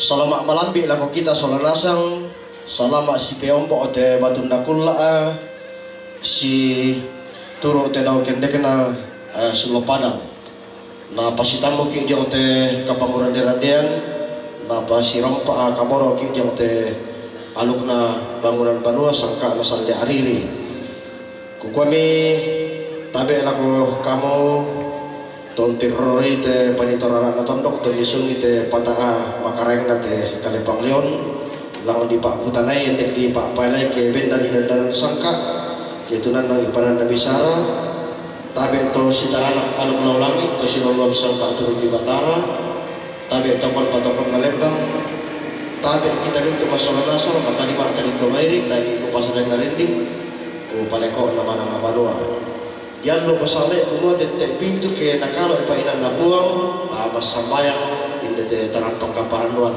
Salamat malambi lako kita solanasang salamat si peompo te batunda kulla si turu te daw kende kena sulo padang na pasitamu ki jong te kapanguran derandean na pasirompa kamoro ki jong te alukna bangunan banua sangka na salde ariri kukwami tabe lako kamu tontir roi te panitorara na tondok ton disungi te pataa makareng na te Kalepang Leon langon di pak kutanay yang di pak palay ke benda di dandanan sangka ke tunan nang ipanan na bisara tabe to si taranak aluk laulangi to si lolong sangka turun di Batara tabe tokon patokon na Lembang tabe kita dito masola nasal maka lima tadi domairi tadi ko pasadan na rending ko paleko na manang abanua yan lo pasale kumo tete pintu ke nakalo ipainan na buang tamas sambayang tinde te tarampang kaparanduan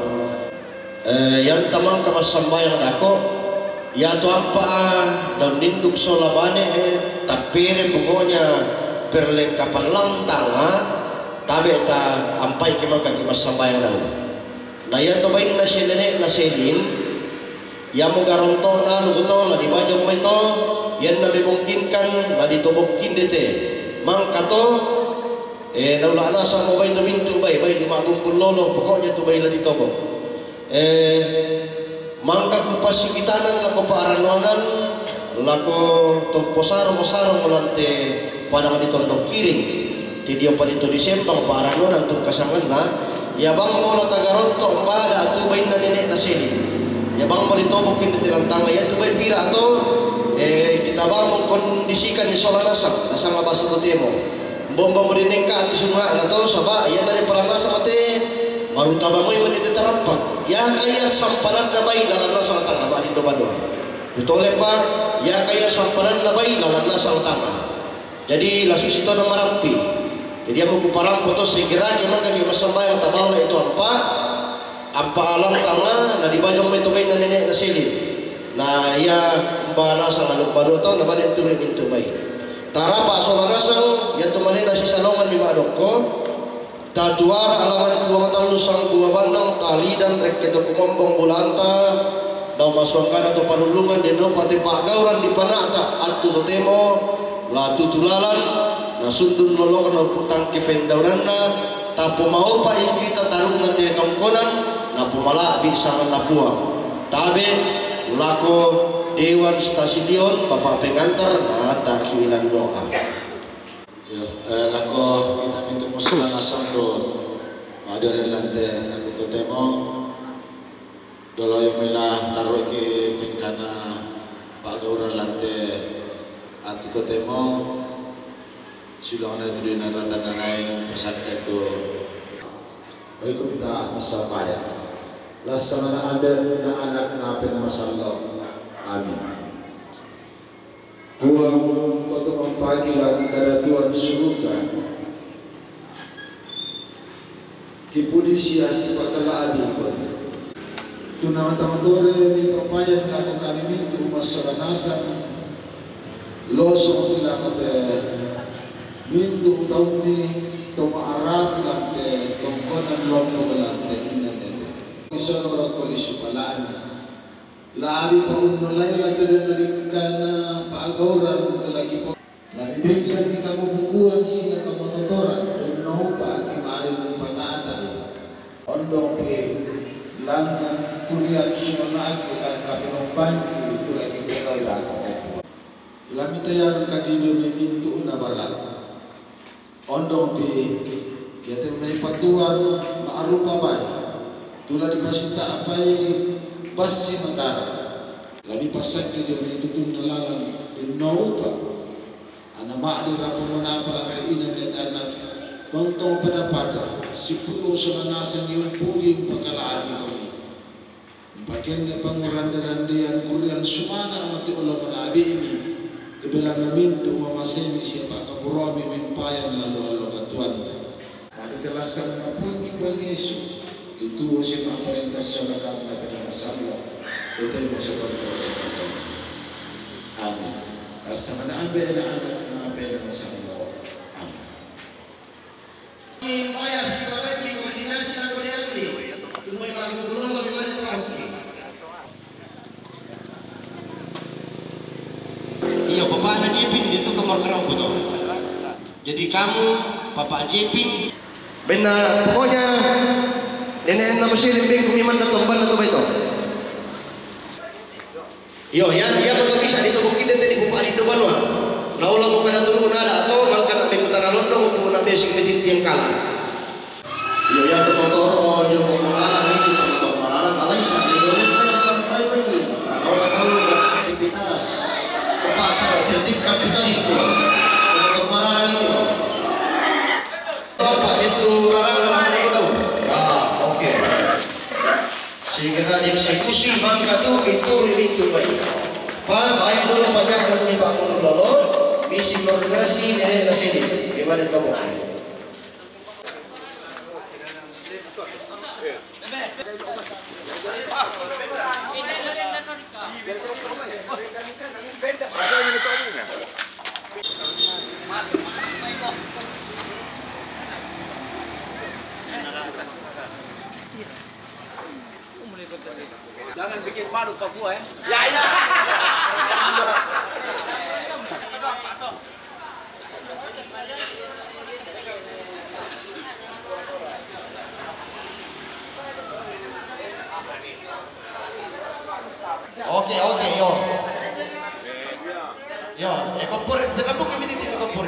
yan tamang kamas sambayang dako ya to ampa daun ninduk solabane tapire pokoknya perlengkapan lang tanga tabe ta ampai ke maka kimas sambayang daw na yan to bain na siya nenek na selin ya mo garanto na luguto la di bajong may to yan na memungkinkan na ditubukin dite mangkato naula na sa mo bay tumintu bay di mabumpun lolo pokoknya tu bay la ditobok mangka ko pasikitanan la ko paaranuanan la ko tumposaro mosaro molante padang ditondok kiring ti dia pa dito disempang paaranuanan tum kasangan na yabang mo na tagaronto mbada tu bay na nenek na sini yabang mo ditubukin dite lang tanga ya tu bay pira ato kita bang mengkondisikan di solanasang nasa nga basa to temo bomba mo dineng ka ati sunga na to saba yan na paranasa mate maruta ba mo yung maniti tarampak ya kaya sampanan na bay nalan na sa tanga ba lindo ba doon utole pa ya kaya sampanan na bay nalan na sa tanga jadi lasus ito na marampi jadi ako kuparampo to sikira kaya man kaya masambay ang tabang na ito ampa alang tanga na di ba yung may tubay na nenek na silid na ya bana sang aluk baru to na banin turin itu bay tara pa solanasang yan tumanin na si salongan mi madokko tatuara alaman kuwang talusang kuwaban ng tali dan rekketo kumombong bulanta daw maswangkan atau panulungan din no pati pagawran di panata at tututemo la tutulalan na sundun lolokan ng putang kipendawran na tapo mau pa ikita tarung na tongkonan na pumala bisangan na puang tabe lako Dewan Stasiun Bapak pengantar na dakilan doa lako kita minta musala nasang to madare lante atito temo dolo yung mila taro ki tingkana pagawran lante atito temo silong na tuloy na latananay pasangka ito ay kumita masabaya lasa na ada na anak na pinamasallo amin. Tuhan untuk mempanggilan kepada Tuhan surga kipudisian ipakala abikon tunang tamatore ni papayan lako kami mintu masalanasan losong ilakote mintu utaumi tumaarap lante tongkonan lompo lante inanete isonoro kolisyo palaan labi pa unulay at nalingkan na paagawran ito lagi po nabibigyan ni kamubukuhan siya kamatotoran unaw pa ang kimahalin ng panatan ondong pi langan kulian sumanagi ang kapinumbangki ito lagi begal lako lamito yan kadido may minto na balat ondong pi yatin may patuan maarupa bay tulad di pasita apay basi matara labi pasak ke dia itu tu nalalan inau pa ana ma di rapo mana pala inan net anak tong pada sipuro sananasan yung puri pagkalaagi kami bagian na pangurandarandian kurian sumaga mati ulah malabi ini kebela namin tu mamasemi siapa kaburami mimpayan lalu Allah katuan mati telasan mapungi bang Yesus itu si pemerintah syarikat mereka masalah itu yang masuk ke dalam amin asal ada ambil anak ambil masalah amin ayah si bagai koordinasi nak boleh ambil Jepin itu kamar kerang foto. Jadi kamu, Bapak Jepin, benar pokoknya nenek nama si limbing kumiman atau ban atau itu. Yo ya betul bisa ditubukin dan tadi buka di depan wah. Naulah mau pada turun ada atau mangkat ambil utara londong pun ambil si yang kalah. Yo ya tu motor jo buku kalah itu motor mararang alai sa di dolen baik. Naulah tahu aktivitas. Pasar tertib kapital itu motor mararang itu. Apa itu rarang dulu. Ah, oke. Segera dieksekusi mangka tu itu baik. Pak, bayar dulu pajak dan ni Pak Dulu. Misi koordinasi nenek ke sini. Gimana tahu? Jangan bikin malu Papua ya. Ya. Oke, yo. Yo, kompor, kita buka titik kompor.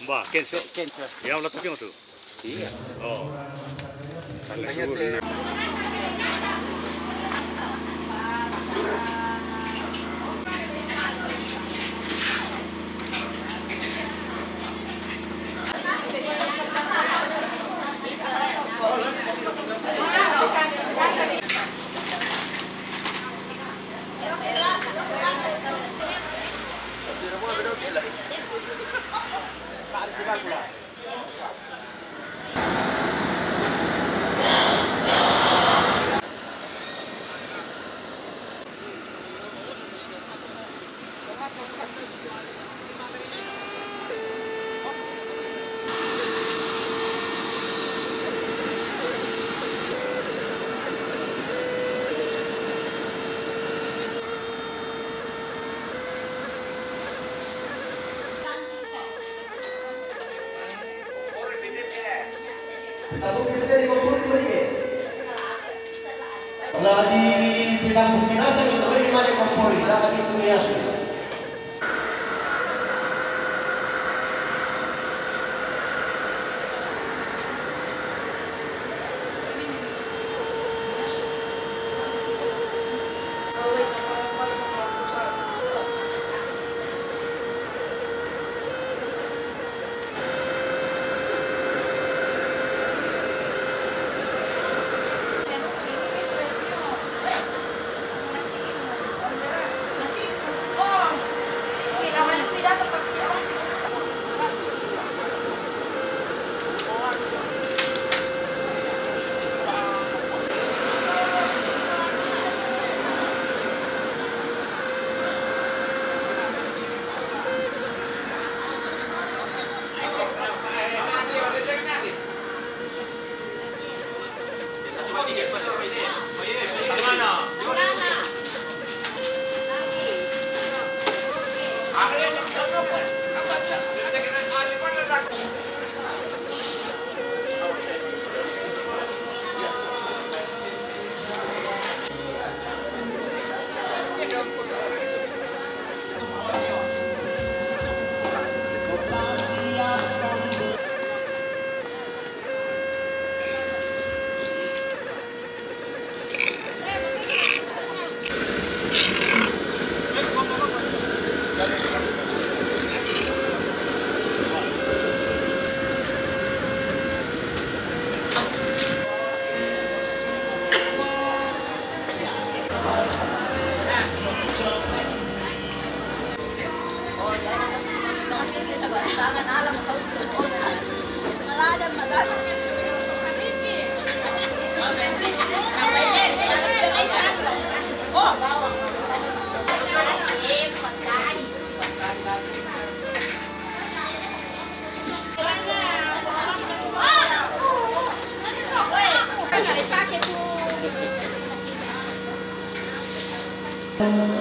Mbak, Kenso. Ya, ulah tuh tuh. Iya. Oh. Tanya Kalau di kampung Sinasa itu di mana kompor di dalam itu biasa.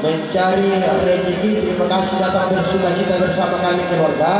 mencari rezeki. Terima kasih datang bersukacita bersama kami keluarga.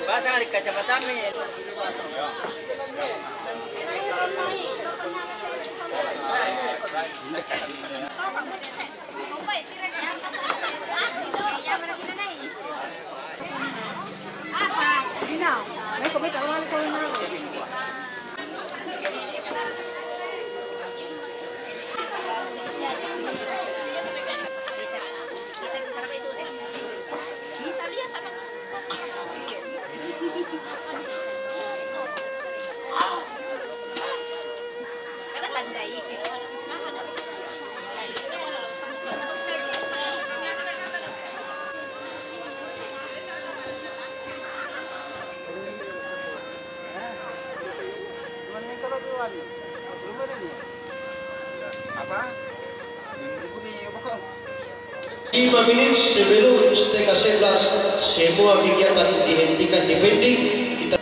Bahasa di kacamata mi. Apa? 5 menit sebelum setengah 11 semua kegiatan dihentikan di pending. Kita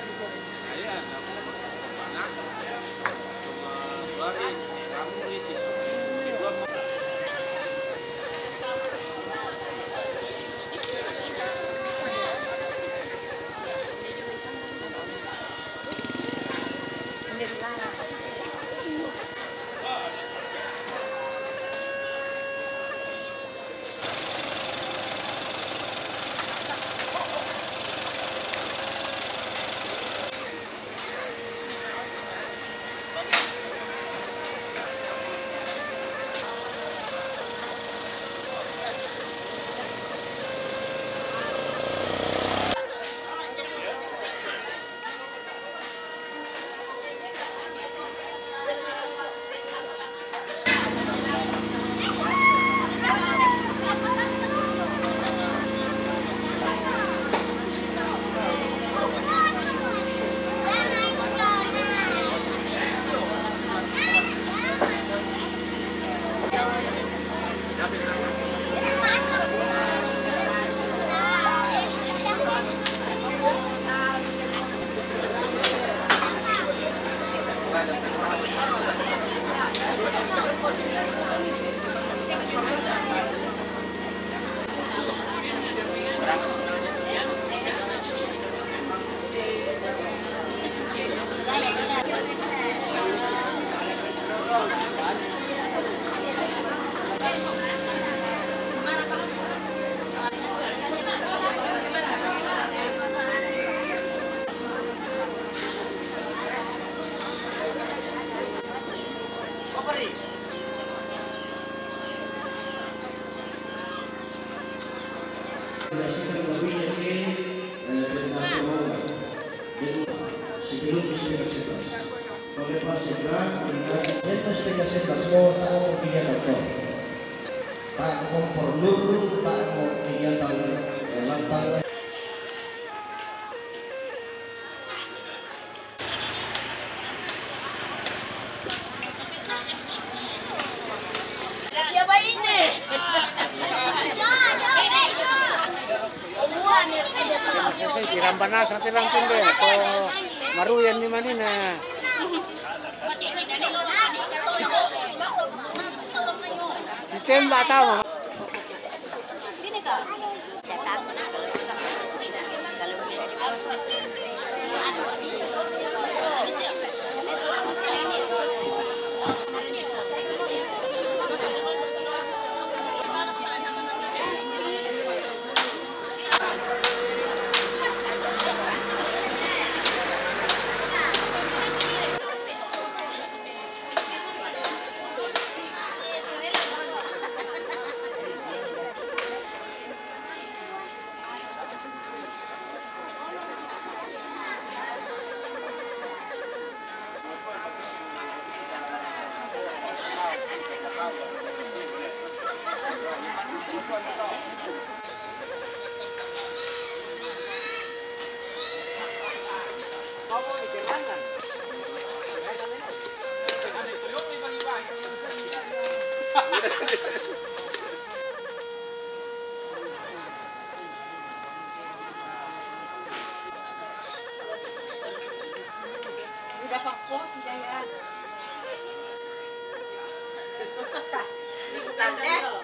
Tirambanas natin lang tindi. Ito, maruyan ni Manina. Item bata mo. Sini ka? Udah pakpo, tidak ya. Ikutan deh.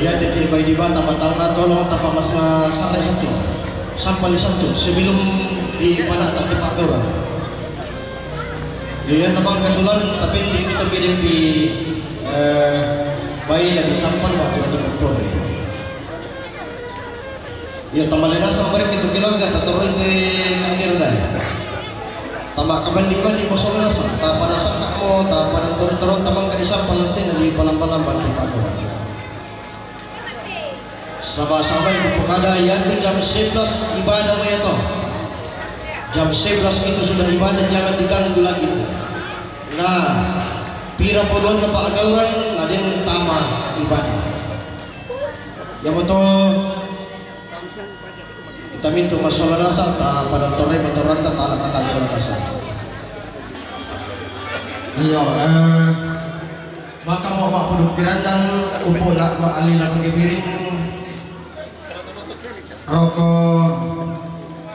Ya titik bayi di bata matangga tolong tanpa masalah sampai satu sampai satu sebelum di panak tak tepat orang. Dia namang gandulan tapi di kita kirim di bayi yang disampan waktu di kantor. Ya tamalena sama mereka itu kira enggak tak turun ke kandir dah. Tambah kemandikan di kosong nasa, tak pada sakak mo, tak pada turun tamang ke disampan nanti di palam-palam batu pakai. Sama-sama ibu pekada yaitu jam 11 ibadah meyato. Jam 11 itu sudah ibadah, jangan diganggu lagi itu. Nah, pira puluhan na paagauran nadin tama ibadah. Ya betul. Kita minta masalah rasa tak pada tore motoranta tak kata masalah rasa. Iya, maka mau pedukiran dan upo nak maali nak kebiring rokok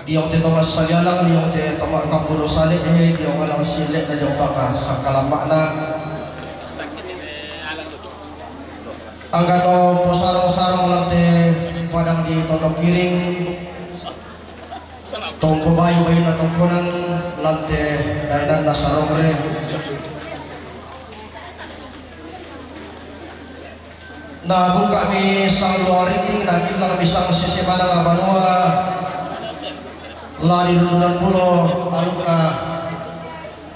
diong te Thomas Salyalang diong te Thomas Kampuro Saleh diong alang silek na diong baka sakala makna angga to posarong-sarong late padang di Tondok Kiring tongko bayu-bayu na tongkonan late dainan na sarongre na buka mi sang luaring ning nakit lang bisang sisimana nga banua la dirunduran pulo aluk na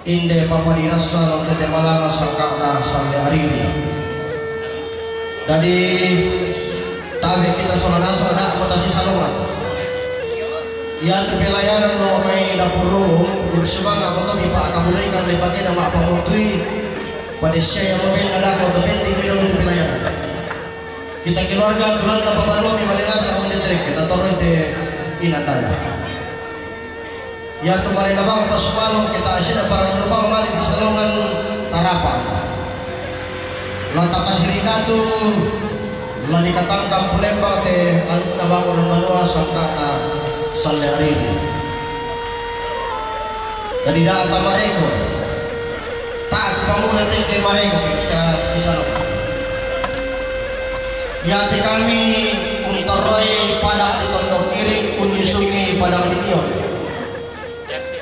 inde papadirasa ng tete malanga sangka na sangde ariri dari tabi kita solanasa na kota si Salongan yan tu pelayanan lo may dapur rumum bersama nga kota mi pa kabulay kan lepake na mapamutui pada siya yang mabel ada kota penting minum itu pelayanan kita keluarga tulan na paparuang mi malinasa ang menitrik kita toro ite inandaya ya tu balik labang pas malong kita asyik para lubang mali di Salongan Tarapan lantak kasirina tu lani katangkang Palembang te aluk na bangun manua sangka na salne ariri dari data mareko tak bangun te ke mareko sa si Salongan ya te kami untarai pada di tondo kiri undi sungai padang dion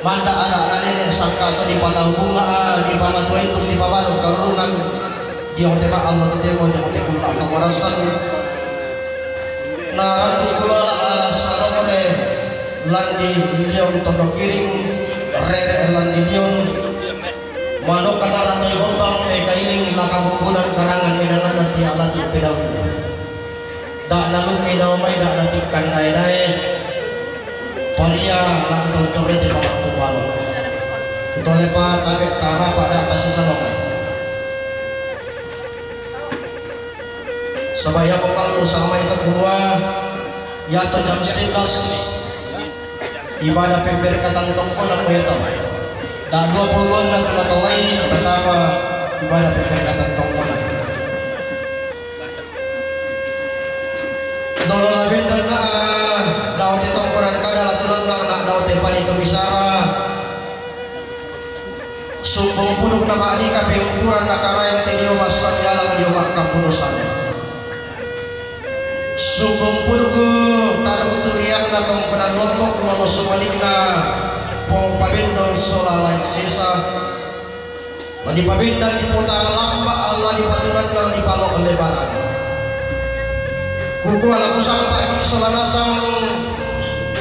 manda ada nenek sangka atau di patang bunga di pamatuan itu di pabaru karunan di yang tema Allah tetemo yang tekul atau merasan naratu kula sarore landi lion tondo kiring rere landi lion manok kana ratay bombang eka ining lakabumbunan karangan minangan nati alati pedaunnya dak nalung medaw may dak natik kanday-day paria lakukan torete balang tubalo ito lepa tabi tara pada kasih Salongan sabaya ko kalu sama itu gua ya to jam 11 ibadah pemberkatan tongko na mo ito da 20 na tunataway pertama ibadah pemberkatan tongko na dolo labendal na daw te tongkoran kada latunan lang na daw te pani kabisara sumbong pulong na maani ka piungkuran na karayang te diyo masanya lang diyo makapunusannya sumbong pulong ko tarong turiang na tongkoran lombok lolo sumalik na pong pabindong solalay sisa manipabindang di putang lamba Allah di patunan lang di palok lebaran kuku lagu sang pagi solanasang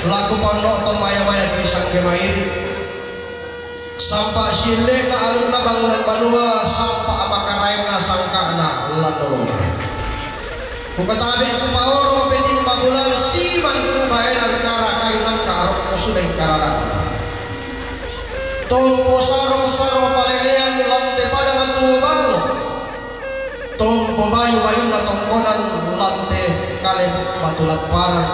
lagu panonton maya-maya kisang gemairi sampai sile na alun na bangunan banua sampai makaray na sangka na landolong kukatabi aku paoro peting bagulan siman kubayan kara kayunan kaarok ko suday karara tompo sarong-sarong palelean lante pada matubalo tompo bayu-bayu na tongkonan lante kalebuk batulat parang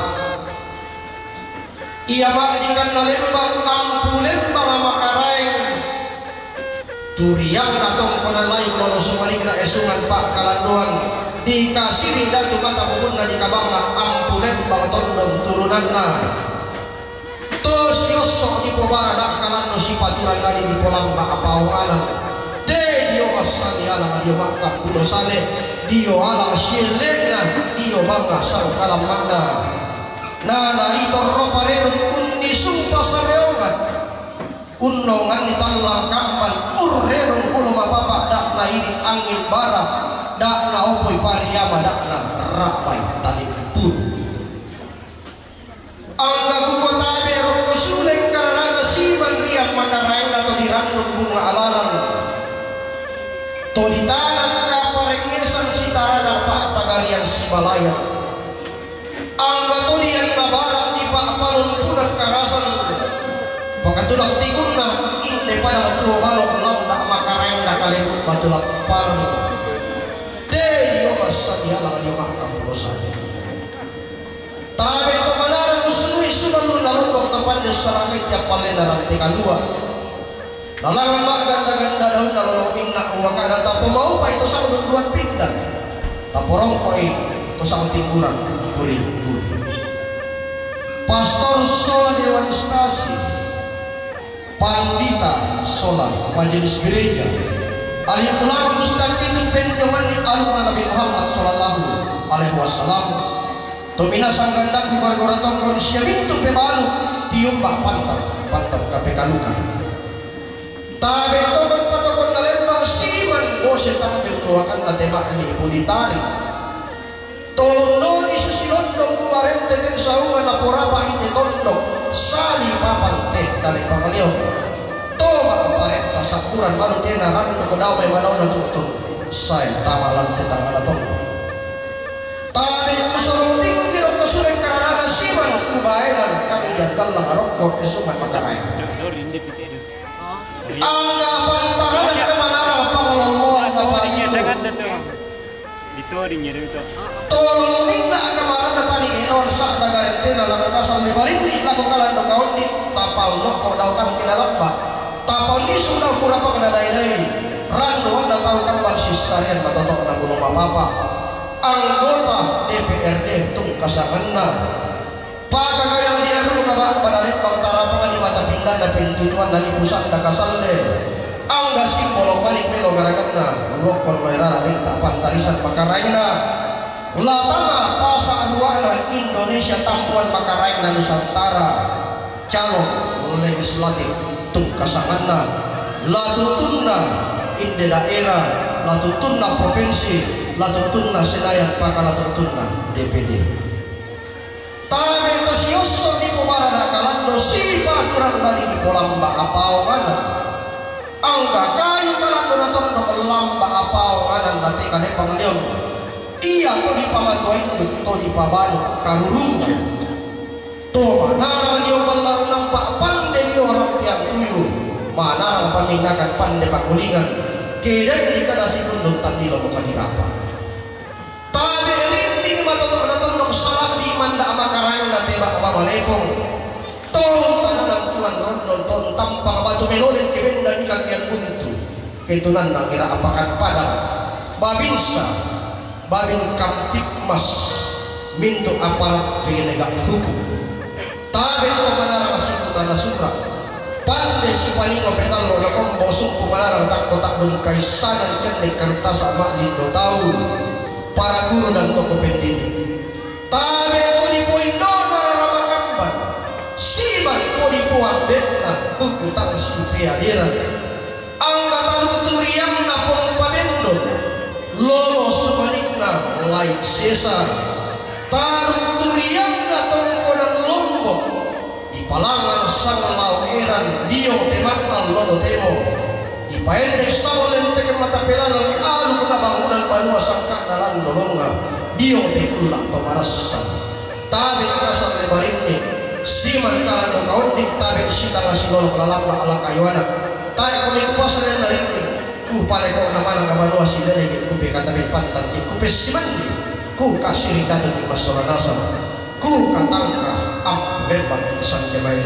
ia makdikan na lembang ampu lembang makaraeng turiang na tongkonan lain lolo sumalik na esungan pak kalanduan dikasih datu mata bubun na dikabang ampu lembang tondong turunan na tos yosok di pobara dak kalando si paturan tadi di polang baka paunganan dio masani alang dio makam pudosane dio alang silena dio bangga sang kalam magna nana ito roparerun undi sumpa sareongan unongan italang kamban urrerun pulo mapapa dak na iri angin bara dak na opoy pariyama dak na rapai talim pun angga kukotabe roko suleng karana siman riak makarain atau diranduk bunga alalang to di tangan kaparengesan si tarana pak tagarian si balaya angga to dian nabara di pak palumpunan karasan pakatulah tikunna inde pada tuh balong lambak makarain dak kalebuk batulah parang de dio masadia lang dio makam prosane tabe to manara usui suman lalong tepan desaramit yang paling naranti kalua nalangan mak ganda-ganda daun nalolong minna wakana tapo mau pa ito sang dunduan pindah taporong koi ito sang timburan guri-guri pastor sola dewan stasi pandita sola majelis gereja alim ulama ustad itu penjaman di aluk Nabi Muhammad sallallahu alaihi wasallam tumina sang ganda di gorgora tongkon siya bintu pebalu tium bak pantan kape kalukan tabe tokon patokon na lembang siman bose tampil luakan na tema ni pulitari tono di susilondong kumarente ten saungan apurapa ite tondok sali papan teh kali pangalion toma aparenta sakuran malu tena rando kodau may manaw na tutun say tamalan tetang ala tondok tabi kusurong tingkir kusureng karana siman kubaenan kang jantal lang arokko esuman makaray anggapan tarana ka manara pangalolohan na pangiyo tolongin na kamaran na tani enon sa nagarente na lang kasal ni Barindi lago kalando kaon di tapal no ko daw tang kinalamba tapal ni sudah kurang pangadai-dai rando na tau kang bagsisarian matotok na gulong mapapa anggota DPRD tung kasangan na pagkagayang diaru na ba panalit pangtara pangani mata pindan na pintutuan na lipusan na kasalde ang gasimbolo balik melo garagan na lokol mayra rita pantarisan makarain na latama pasa aduana Indonesia tampuan makarain na Nusantara calon legislatif tung kasangan na latutun na inde daerah latutun na provinsi latutun na senayan pakalatutun na DPD tabi ito siyoso di pumara na kalando sipa kurang dari di polamba apao mana angga kayu kalando na tondok lamba apao mana nati kane panglion iya to di pamatuain begitu di pabano karurungan to manarang dia balaro nampak pandai dia orang tiang tuyu manarang paminakan pandai pakulingan kedan di kadasi tunduk tadi lo muka dirapa tabi rinding matotok na tondok salah di manda makarayon na tebak pamalepong tong tananan tuan rondon ton tampang batu melonin kebenda di kakian buntu ketunan na kira apakan padang babinsa babin kamtipmas mintu aparat penegak hukum tabi ko manarang siputan na sura pande si palingo petal lo kombo sumpu manarang tak dun kaisanan kendek kertas sama lindo tahu para guru dan tokoh pendidik tabi ko di poindo naramakamban siman ko di puang betna buku tang si piadiran angga talu turiang na pong pabendo lolo sumanikna lai sesa taru turiang na tongko dan lombok di palangan sang laueran diong temakal lodo temo di paendek sawalen teke mata pelan alu kena bangunan banua sangka nalan dolonga diong tekulla tomarasa tabi kasal lebarinni siman kalando kaon di tabi sita ngasilolo kelalamba ala kayuana tabi kami kupasal yang dari ini ku pale ko naman ang kabanua sila lagi ku pe katabi pantan ku pe simandi ku kasiri dato di masoranasan ku katangka am bebang isang jemairi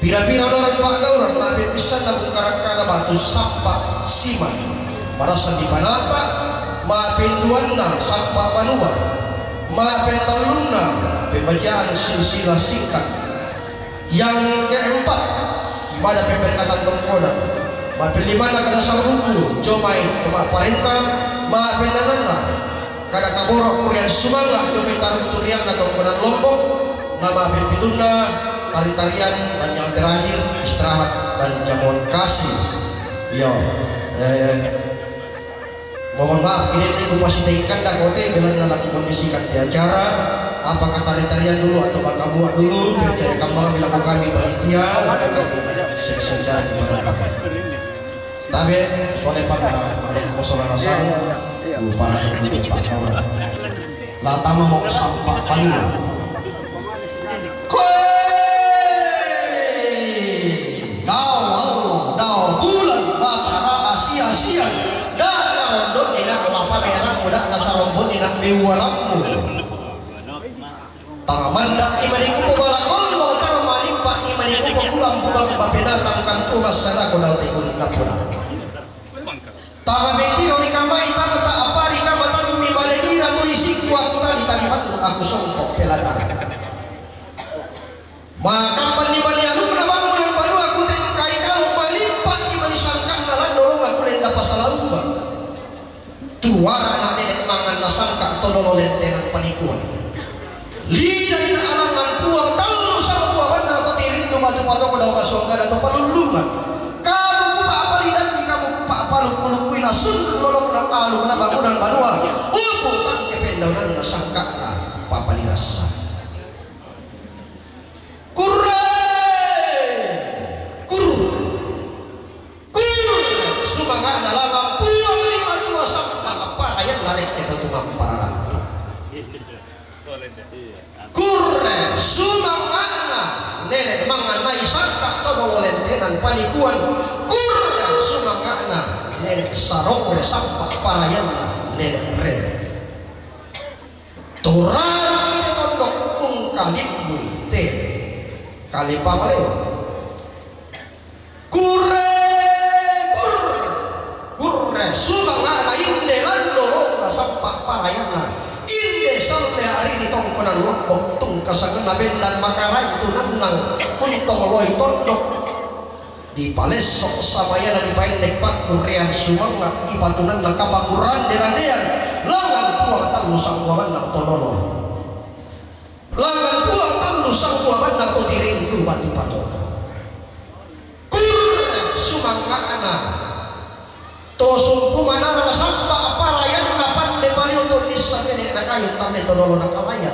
pira-pira orang pak gauran nabi pisan na kung karakara batu sampa siman marasa di panata mapinduan na sampa banua mapetalun na pembacaan silsilah singkat yang keempat ibadah pemberkatan tongkonan mapilima na kada sang ruku jomay tumaparenta mapenanan na kada kaborok kurian sumanga jomay tarung turiang na tongkonan lombok na mapipitun na tari-tarian dan yang terakhir istirahat dan jamuan kasih yo mohon maaf ini ku pasitaikan dah kote bila na lagi kondisikan di acara apakah tari-tarian dulu atau bakal buat dulu mencari kambang bila kami panitia secara gimana tapi oleh pada musola nasang para latama mau sampah panuna dau bulan batara asia-asia dah rondon ina kelapa merah muda ada sarombon ina bewarakmu tangamanda imaniku pobalakol mo tang malimpa imaniku pokulang bubang bapena tangkan tumas sana kodal tikun kapuna tangameti ori kamai tangta apari kamatan mi maledira tu isiku aku tali aku songkok peladar maka mani-mani alu kenapa yang baru aku tengkai kalau malimpa imani sangka nalan dorong aku lenda pasalauba tuara na nenek mangan na sangka todolo lenteran panikuan lidah na alangan puang talu sama buawan na ko tirin no matu-matu ko daw kasongga atau palulungan kamu kupa apa lidah di kamu kupa palu-pulukui na sunlolok na palu na bangunan barua upo tangke pendaunan na sangka na papalirasan sumanga na lamang puang lima tua sampai parayan larik kita tumang pararata kurre sumanga na nenek manganai sangka todo lentenan panikuan kurre sumanga na nenek sarok sampai parayan nenek rere turang ini tondok kung kalimui te kali pamaleo kurre sumanga na inde lando na sampak parayana inde salle hari ni tongkonan lombok tung kasangan na bendan makaray tunan nang untong loy tondok di palesok samaya na di paindek pak kurian sumanga di patunan na kapanguran deradean langan puang talu sangguawan na tonono langan puang talu sangguawan na kotiring tu batu pato kurre sumanga na tosumpu manara sampa parayan na pande pali untuk disakene na kayu tande tololo na kalayan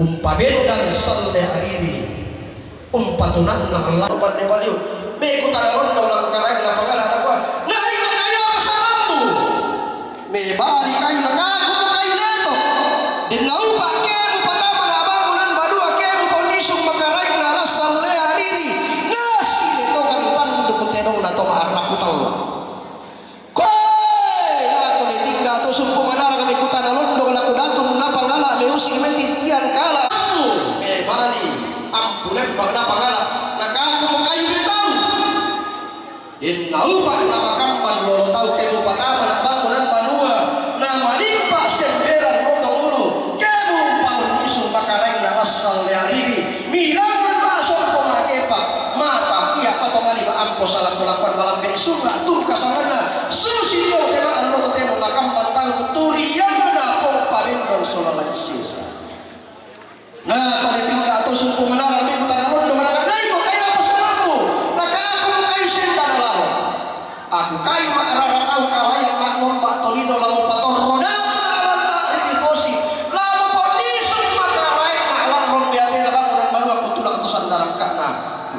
umpabendan salle hariri umpatunan na Allah pande pali me kutaron daw lang karang na pangala na kwa na ikaw kayo kasalambu me bali kayo na kako kayo neto din naupa kemu patama na bangunan badua kemu kondisong makaray na alas salle hariri na sile to kan tandu kutenong na to maharap Allah. Koy nato ni tingga to sumpung anara kami kutana londong laku datum na pangala leusi kami titian kala me bali ampunan bang na pangala nakaku mo kayo bitaw din naupa na makampan lo tau kemu patama na bangunan barua na malimpa semberan motong ulu kemu paun isu makareng na asal lehariri milangan masuk pemakepa mata iya atau mali ampo salah kulakuan malam besura tuh kasangana susi yo tema Allah tema makam bantar beturi yang ada pompa bendong solalai sisa nah pada tinggal atau suku menara mi utara londo menara dai kok kayak apa samamu maka aku kai senda lalu aku kai mak rara tau kalain mak lomba tolino lalu pator roda alam ari posi lalu kondisi makarai alam ron biasa bangunan baru aku tulang atusan dalam kana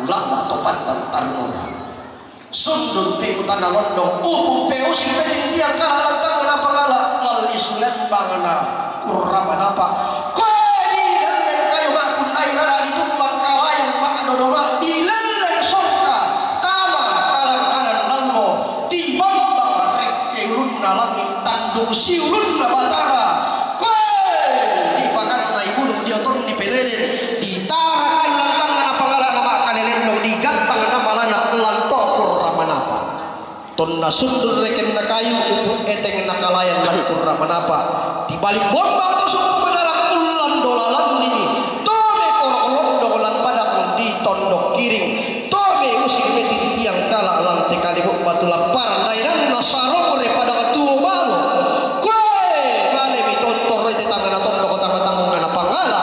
ulama topan tantarnona sundun pe utana londo upu pe usi pe tindiang kala lantang na pangala lali sulen bangana kurama napa koe dileleng kayu makun airara ditumbang kalayang makadodoma dileleng songka tama kalang anan nalmo tibambang rekke ulunna langit tandung si ulunna batara koe dipakan na ibunung dioton dipelelen ditara kayu lantang na pangala nama kalelendong digantang na malana lanto manapa tonna sundur reken na kayu upuk eteng na kalayan lan kurra manapa di balik bomba to suku menara ulan dolalan ni tome korolong dolan pada di tondok kiring tome usik metin tiang kala alam tekalibuk batu lamparan dairan nasaro re pada batu balo koe male mi tontor re tangan tondok tama-tama ngana pangala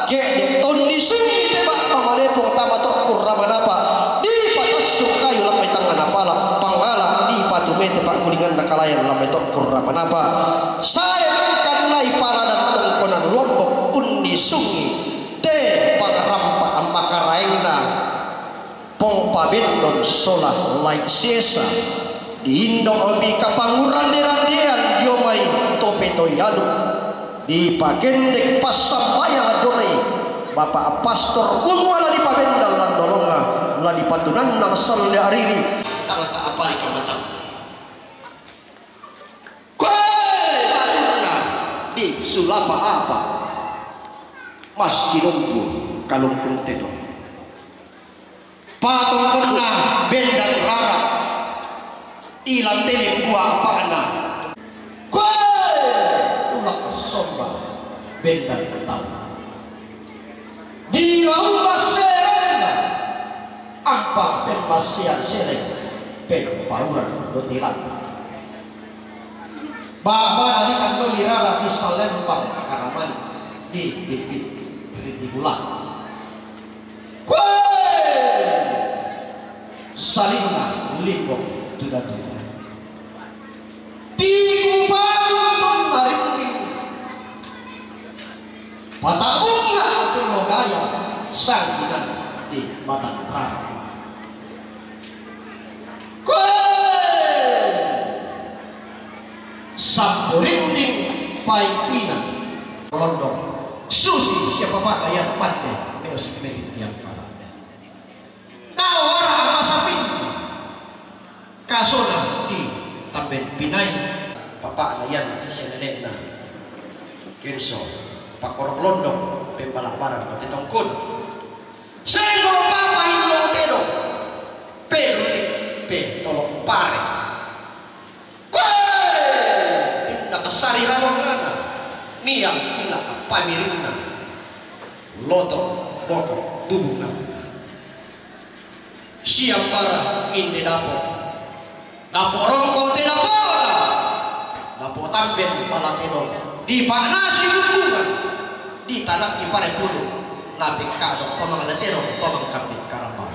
ge de tonni sungi teba pamale pong tama to kurra manapa di patasuk kayu lamai tangan apala pangala di patu mete pak kulingan nakalayan lamai to kurra manapa saya angkan nai para dan tongkonan lombok undi sungi te pangarampa amakaraengna pompa bendon solah lai sesa di indo obi kapanguran derandean diomai tope toyalu di pagendek pasambaya adonai Bapak pastor kumwala di pabendal lan dolonga la di patunan nang salle ariri tangata apari kamatang koe patuna di sulapa apa mas kinumpu kalungkung tenong patong kena bendal rara ilang teling buah apana koe tulak somba bendal tau di laut sereng apa pembasian sereng pembauran dotilan baba dari kandung lirala di Salembang Karaman di bulan kue salingna limbong tuda-tuda. Tigupang marimbing pataunga puno gaya sangginan di batang perang. Sampurinding paipinan londong susi siapa pak ayat pandai neos kimetik tiang kalah nawara masapin kasona di tamben pinay papa ayat senenek na kinso pakorok londong pembalak barang pati tongkun sego papa ilong tero perlik pe tolong pare sari rawangana niang kila pamirina loto boko bubuna siang para inde dapo rongko te dapo tamben palatino di panasi bubungan di tanah di pare pudu nabi kado tomang letero tomang kambi karambang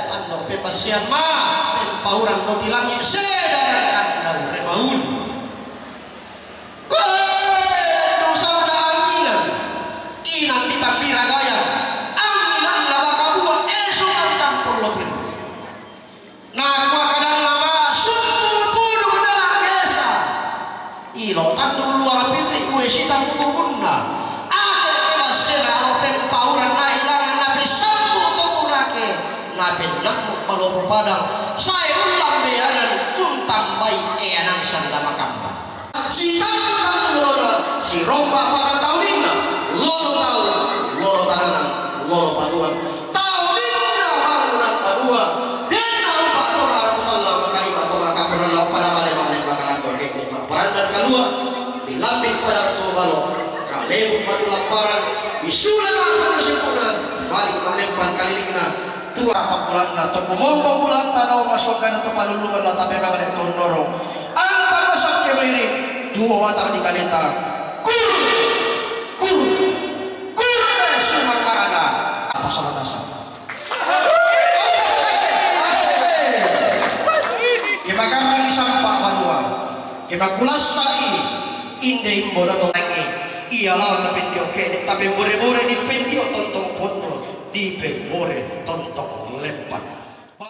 tando pepasian ma pempauran botilangi sedaran kandang remaun dosa udah anginan inan ditambira gaya anginan laba kabua esukan kampung lopir nah gua kadang lama sumpu pudu dalam desa ilo tandung luar pirri ue sitang bukunna akhir kebas sena lopen pauran na ilangan nabi sampu topurake nabi nemu balopo padang saya ulang beanan untam baik eanan sandama kamban si tangkang lora si romba pada tahunina loro tahanan loro paduan tahunina bangunan padua dena upa atau arabutalla makalima atau makapunan para mare-mare bakalan bagi ini laparan dan kalua dilapih pada tu balo kalebu batu laparan bisulah makan sempurna balik malempan kali ini tua papulan na to kumombong bulan tanaw masukkan to palulungan la tapi mga ito norong ang pamasak kemiri duo watang di kalita kur sumakarana apa salah dasar kimakarang isampa padua kimakulasa ini inde imbola to lagi iyalah tapi dioke tapi bore-bore di pendio tontong pono di pembore tontong lempat